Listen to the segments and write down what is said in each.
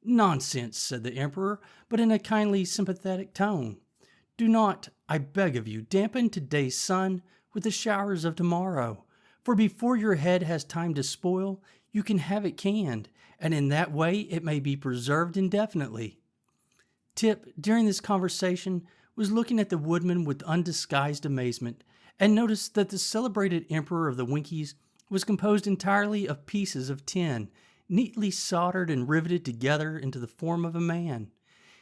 "Nonsense," said the emperor, but in a kindly, sympathetic tone. "Do not, I beg of you, dampen today's sun with the showers of tomorrow, for before your head has time to spoil, you can have it canned, and in that way it may be preserved indefinitely." Tip, during this conversation, was looking at the woodman with undisguised amazement, and noticed that the celebrated emperor of the Winkies was composed entirely of pieces of tin, neatly soldered and riveted together into the form of a man.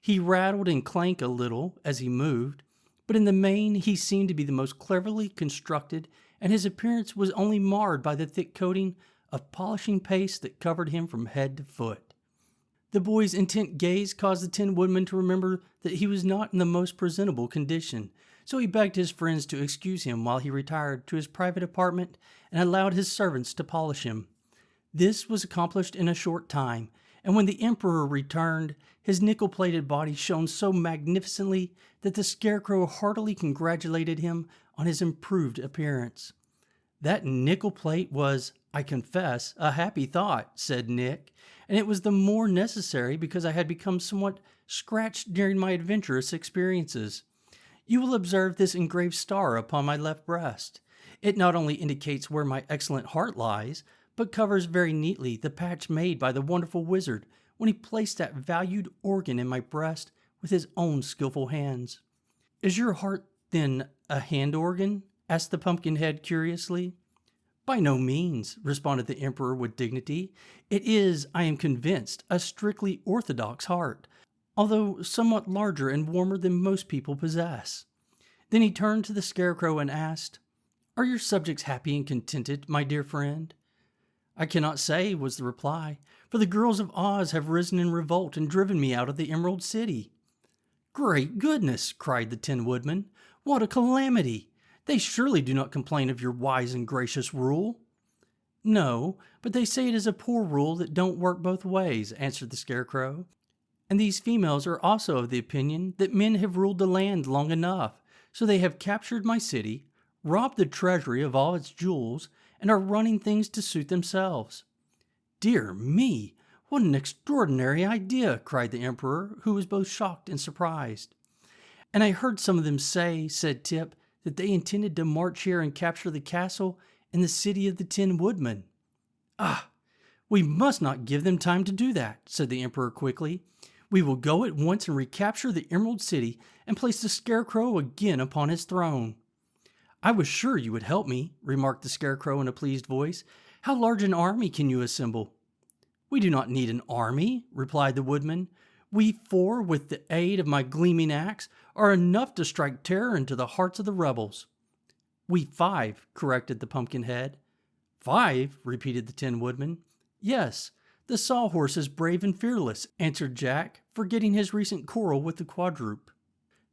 He rattled and clanked a little as he moved, but in the main he seemed to be the most cleverly constructed, and his appearance was only marred by the thick coating of polishing paste that covered him from head to foot. The boy's intent gaze caused the Tin Woodman to remember that he was not in the most presentable condition, so he begged his friends to excuse him while he retired to his private apartment and allowed his servants to polish him. This was accomplished in a short time, and when the emperor returned, his nickel-plated body shone so magnificently that the Scarecrow heartily congratulated him on his improved appearance. "That nickel plate was, I confess, a happy thought," said Nick, "and it was the more necessary because I had become somewhat scratched during my adventurous experiences. You will observe this engraved star upon my left breast. It not only indicates where my excellent heart lies, but covers very neatly the patch made by the wonderful wizard when he placed that valued organ in my breast with his own skillful hands." "Is your heart, then, a hand organ?" asked the Pumpkinhead curiously. "By no means," responded the emperor with dignity. "It is, I am convinced, a strictly orthodox heart, although somewhat larger and warmer than most people possess." Then he turned to the Scarecrow and asked, "Are your subjects happy and contented, my dear friend?" "I cannot say," was the reply, "for the girls of Oz have risen in revolt and driven me out of the Emerald City." "Great goodness!" cried the Tin Woodman. "What a calamity! They surely do not complain of your wise and gracious rule." "No, but they say it is a poor rule that don't work both ways," answered the Scarecrow. "And these females are also of the opinion that men have ruled the land long enough, so they have captured my city, robbed the treasury of all its jewels, and are running things to suit themselves." "Dear me, what an extraordinary idea!" cried the emperor, who was both shocked and surprised. "And I heard some of them say," said Tip, "that they intended to march here and capture the castle and the city of the Tin Woodman." "Ah, we must not give them time to do that," said the emperor quickly. "We will go at once and recapture the Emerald City and place the Scarecrow again upon his throne." "I was sure you would help me," remarked the Scarecrow in a pleased voice. "How large an army can you assemble?" "We do not need an army," replied the Woodman. "We four, with the aid of my gleaming axe, are enough to strike terror into the hearts of the rebels." "We five," corrected the Pumpkinhead. "Five?" repeated the Tin Woodman. "Yes, the Sawhorse is brave and fearless," answered Jack, forgetting his recent quarrel with the quadruped.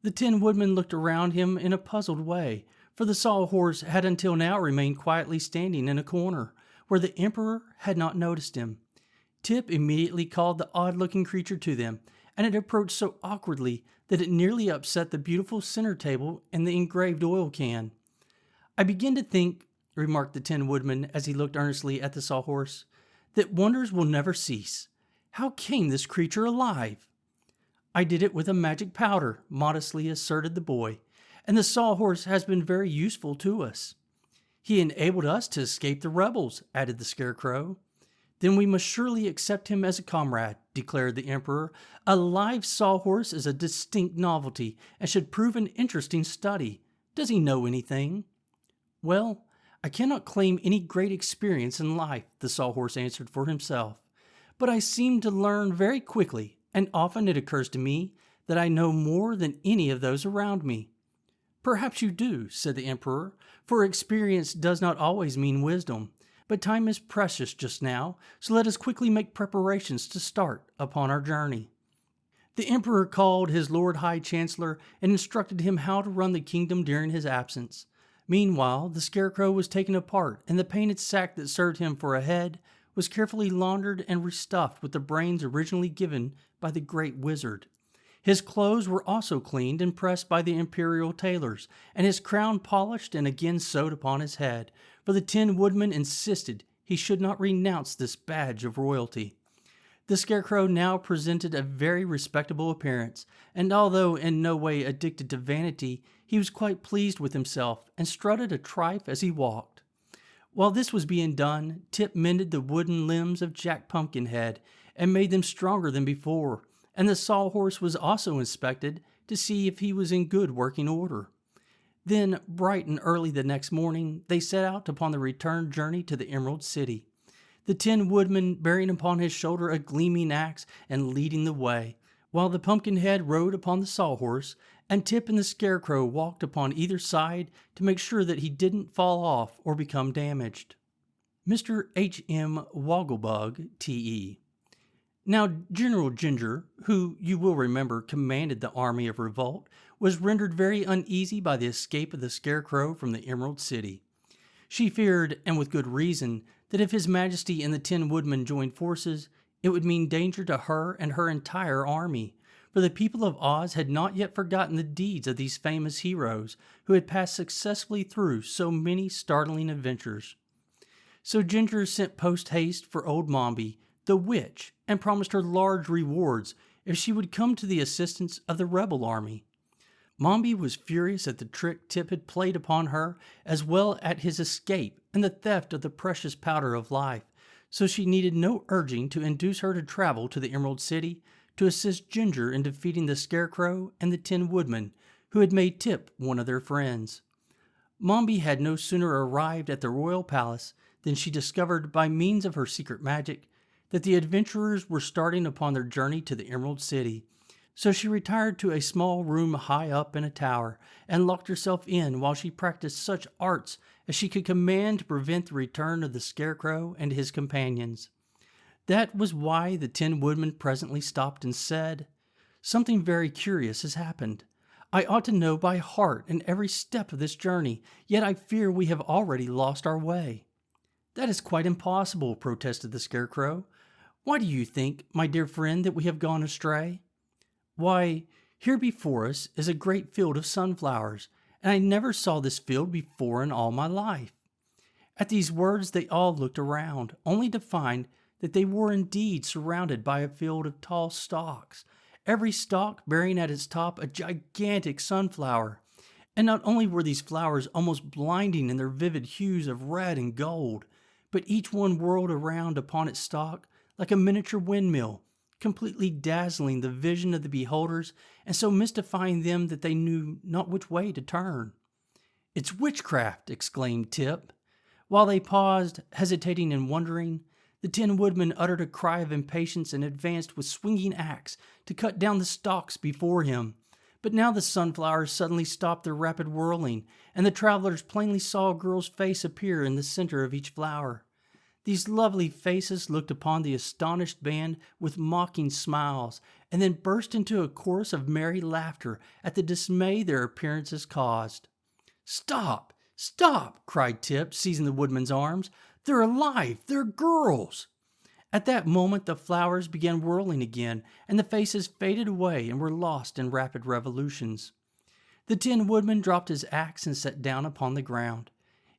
The Tin Woodman looked around him in a puzzled way, for the Sawhorse had until now remained quietly standing in a corner, where the emperor had not noticed him. Tip immediately called the odd-looking creature to them, and it approached so awkwardly that it nearly upset the beautiful center table and the engraved oil can. "I begin to think," remarked the Tin Woodman as he looked earnestly at the Sawhorse, "that wonders will never cease. How came this creature alive?" "I did it with a magic powder," modestly asserted the boy, "and the Sawhorse has been very useful to us." "He enabled us to escape the rebels," added the Scarecrow. "Then we must surely accept him as a comrade," declared the emperor. "A live Sawhorse is a distinct novelty and should prove an interesting study. Does he know anything?" "Well, I cannot claim any great experience in life," the Sawhorse answered for himself, "but I seem to learn very quickly, and often it occurs to me that I know more than any of those around me." "Perhaps you do," said the emperor, "for experience does not always mean wisdom. But time is precious just now, so let us quickly make preparations to start upon our journey." The emperor called his Lord High Chancellor and instructed him how to run the kingdom during his absence. Meanwhile, the Scarecrow was taken apart, and the painted sack that served him for a head was carefully laundered and restuffed with the brains originally given by the great wizard. His clothes were also cleaned and pressed by the imperial tailors, and his crown polished and again sewed upon his head, for the Tin Woodman insisted he should not renounce this badge of royalty. The Scarecrow now presented a very respectable appearance, and although in no way addicted to vanity, he was quite pleased with himself and strutted a trifle as he walked. While this was being done, Tip mended the wooden limbs of Jack Pumpkinhead and made them stronger than before, and the Sawhorse was also inspected to see if he was in good working order. Then, bright and early the next morning, they set out upon the return journey to the Emerald City, the Tin Woodman bearing upon his shoulder a gleaming axe and leading the way, while the Pumpkinhead rode upon the Sawhorse, and Tip and the Scarecrow walked upon either side to make sure that he didn't fall off or become damaged. Mr. H.M. Wogglebug, T.E. Now, General Ginger, who you will remember commanded the army of revolt, was rendered very uneasy by the escape of the Scarecrow from the Emerald City. She feared, and with good reason, that if His Majesty and the Tin Woodman joined forces, it would mean danger to her and her entire army, for the people of Oz had not yet forgotten the deeds of these famous heroes who had passed successfully through so many startling adventures. So Ginger sent post-haste for old Mombi, the witch, and promised her large rewards if she would come to the assistance of the rebel army. Mombi was furious at the trick Tip had played upon her, as well at his escape and the theft of the precious powder of life, so she needed no urging to induce her to travel to the Emerald City to assist Ginger in defeating the Scarecrow and the Tin Woodman, who had made Tip one of their friends. Mombi had no sooner arrived at the royal palace than she discovered, by means of her secret magic, that the adventurers were starting upon their journey to the Emerald City. So she retired to a small room high up in a tower and locked herself in while she practiced such arts as she could command to prevent the return of the Scarecrow and his companions. That was why the Tin Woodman presently stopped and said, "Something very curious has happened. I ought to know by heart in every step of this journey, yet I fear we have already lost our way." "That is quite impossible," protested the Scarecrow. "Why do you think, my dear friend, that we have gone astray?" "Why, here before us is a great field of sunflowers, and I never saw this field before in all my life." At these words they all looked around, only to find that they were indeed surrounded by a field of tall stalks, every stalk bearing at its top a gigantic sunflower. And not only were these flowers almost blinding in their vivid hues of red and gold, but each one whirled around upon its stalk like a miniature windmill, completely dazzling the vision of the beholders and so mystifying them that they knew not which way to turn. "It's witchcraft!" exclaimed Tip. While they paused, hesitating and wondering, the Tin Woodman uttered a cry of impatience and advanced with swinging axe to cut down the stalks before him. But now the sunflowers suddenly stopped their rapid whirling, and the travelers plainly saw a girl's face appear in the center of each flower. These lovely faces looked upon the astonished band with mocking smiles, and then burst into a chorus of merry laughter at the dismay their appearances caused. "Stop! Stop!" cried Tip, seizing the woodman's arms. "They're alive! They're girls!" At that moment the flowers began whirling again, and the faces faded away and were lost in rapid revolutions. The Tin Woodman dropped his axe and sat down upon the ground.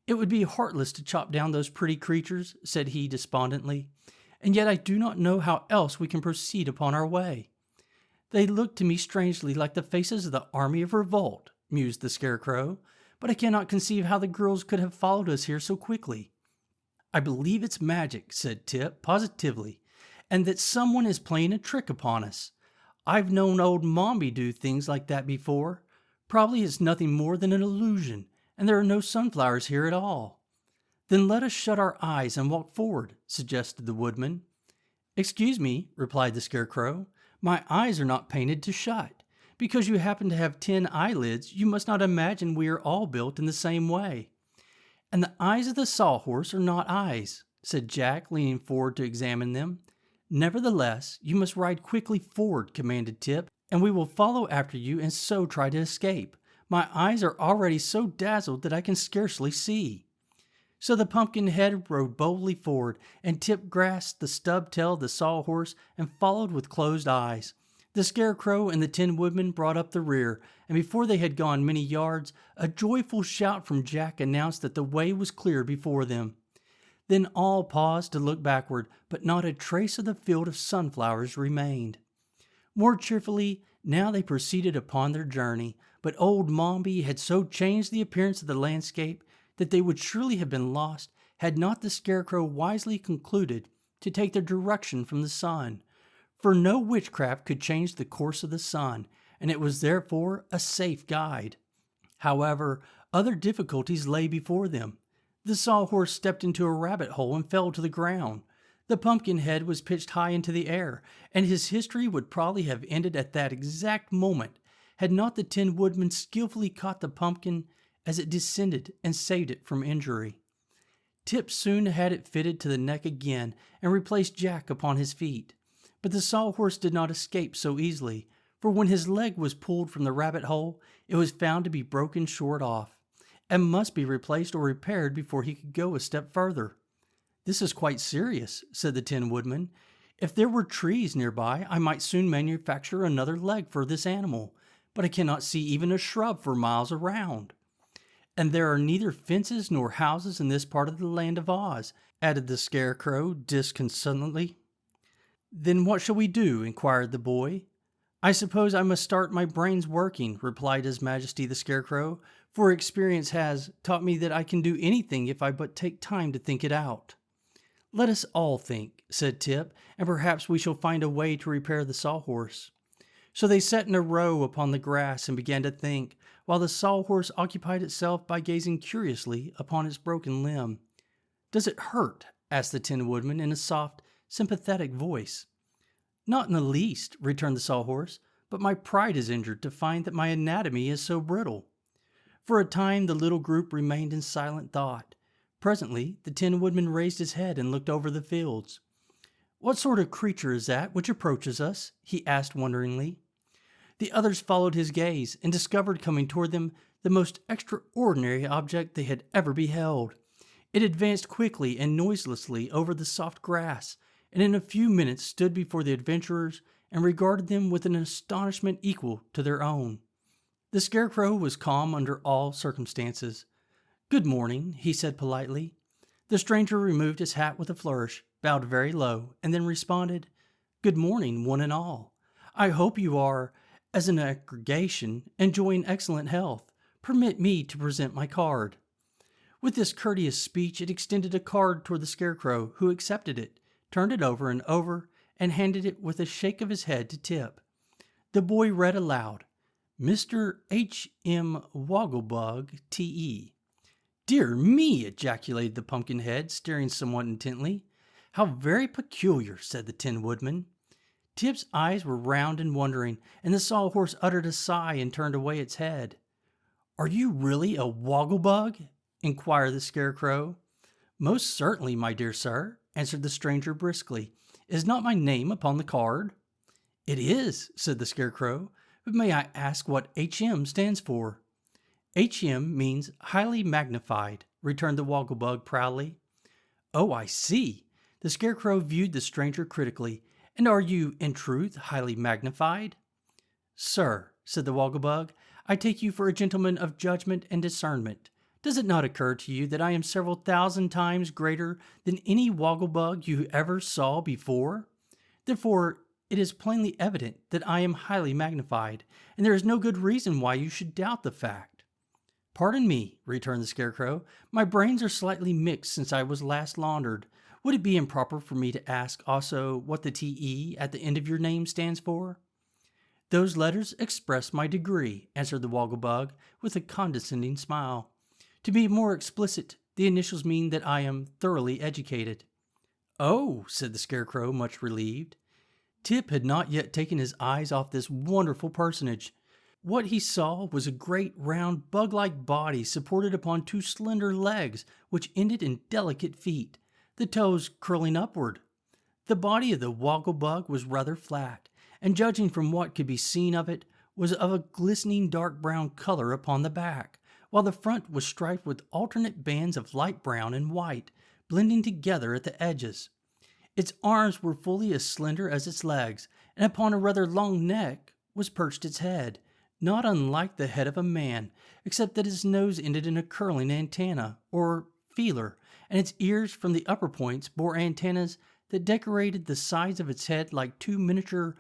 "It would be heartless to chop down those pretty creatures," said he despondently, "and yet I do not know how else we can proceed upon our way." "They look to me strangely like the faces of the army of revolt," mused the Scarecrow, "but I cannot conceive how the girls could have followed us here so quickly." "I believe it's magic," said Tip, positively, "and that someone is playing a trick upon us. I've known old Mombi do things like that before. Probably it's nothing more than an illusion, and there are no sunflowers here at all." "Then let us shut our eyes and walk forward," suggested the Woodman. "Excuse me," replied the Scarecrow, "my eyes are not painted to shut. Because you happen to have 10 eyelids, you must not imagine we are all built in the same way." "And the eyes of the Sawhorse are not eyes," said Jack, leaning forward to examine them. "Nevertheless, you must ride quickly forward," commanded Tip, "and we will follow after you and so try to escape. My eyes are already so dazzled that I can scarcely see." So the Pumpkinhead rode boldly forward, and Tip grasped the stub tail of the Sawhorse and followed with closed eyes. The Scarecrow and the Tin Woodman brought up the rear, and before they had gone many yards, a joyful shout from Jack announced that the way was clear before them. Then all paused to look backward, but not a trace of the field of sunflowers remained. More cheerfully, now they proceeded upon their journey, but old Mombi had so changed the appearance of the landscape that they would surely have been lost had not the Scarecrow wisely concluded to take their direction from the sun. For no witchcraft could change the course of the sun, and it was therefore a safe guide. However, other difficulties lay before them. The Sawhorse stepped into a rabbit hole and fell to the ground. The Pumpkinhead was pitched high into the air, and his history would probably have ended at that exact moment had not the Tin Woodman skillfully caught the pumpkin as it descended and saved it from injury. Tip soon had it fitted to the neck again and replaced Jack upon his feet. But the Sawhorse did not escape so easily, for when his leg was pulled from the rabbit hole, it was found to be broken short off, and must be replaced or repaired before he could go a step further. "This is quite serious," said the Tin Woodman. "If there were trees nearby, I might soon manufacture another leg for this animal, but I cannot see even a shrub for miles around." "And there are neither fences nor houses in this part of the land of Oz," added the Scarecrow disconsolately. "Then what shall we do?" inquired the boy. "I suppose I must start my brains working," replied His Majesty the Scarecrow, "for experience has taught me that I can do anything if I but take time to think it out." "Let us all think," said Tip, "and perhaps we shall find a way to repair the Sawhorse." So they sat in a row upon the grass and began to think, while the Sawhorse occupied itself by gazing curiously upon its broken limb. "Does it hurt?" asked the Tin Woodman in a soft, sympathetic voice. "Not in the least," returned the Sawhorse, "but my pride is injured to find that my anatomy is so brittle." For a time the little group remained in silent thought. Presently the Tin Woodman raised his head and looked over the fields. "What sort of creature is that which approaches us?" he asked wonderingly. The others followed his gaze and discovered coming toward them the most extraordinary object they had ever beheld. It advanced quickly and noiselessly over the soft grass, and in a few minutes stood before the adventurers and regarded them with an astonishment equal to their own. The Scarecrow was calm under all circumstances. "Good morning," he said politely. The stranger removed his hat with a flourish, bowed very low, and then responded, "Good morning, one and all. I hope you are, as an aggregation, enjoying excellent health. Permit me to present my card." With this courteous speech, it extended a card toward the Scarecrow, who accepted it, turned it over, and handed it with a shake of his head to Tip. The boy read aloud, "Mr. H.M. Wogglebug, T.E." "Dear me!" ejaculated the Pumpkinhead, staring somewhat intently. "How very peculiar," said the Tin Woodman. Tip's eyes were round and wondering, and the Sawhorse uttered a sigh and turned away its head. "Are you really a Wogglebug?" inquired the Scarecrow. "Most certainly, my dear sir," answered the stranger briskly. "Is not my name upon the card?" "It is," said the Scarecrow, "but may I ask what H.M. stands for?" "H.M. means highly magnified," returned the Wogglebug proudly. "Oh, I see." The Scarecrow viewed the stranger critically. "And are you, in truth, highly magnified?" "Sir," said the Wogglebug, "I take you for a gentleman of judgment and discernment. Does it not occur to you that I am several thousand times greater than any Wogglebug you ever saw before? Therefore, it is plainly evident that I am highly magnified, and there is no good reason why you should doubt the fact." "Pardon me," returned the Scarecrow, "my brains are slightly mixed since I was last laundered. Would it be improper for me to ask also what the T.E. at the end of your name stands for?" "Those letters express my degree," answered the Wogglebug with a condescending smile. "To be more explicit, the initials mean that I am thoroughly educated." "Oh," said the Scarecrow, much relieved. Tip had not yet taken his eyes off this wonderful personage. What he saw was a great round bug-like body supported upon two slender legs which ended in delicate feet, the toes curling upward. The body of the Wogglebug was rather flat, and judging from what could be seen of it, was of a glistening dark brown color upon the back, while the front was striped with alternate bands of light brown and white, blending together at the edges. Its arms were fully as slender as its legs, and upon a rather long neck was perched its head, not unlike the head of a man, except that its nose ended in a curling antenna, or feeler, and its ears from the upper points bore antennas that decorated the sides of its head like two miniature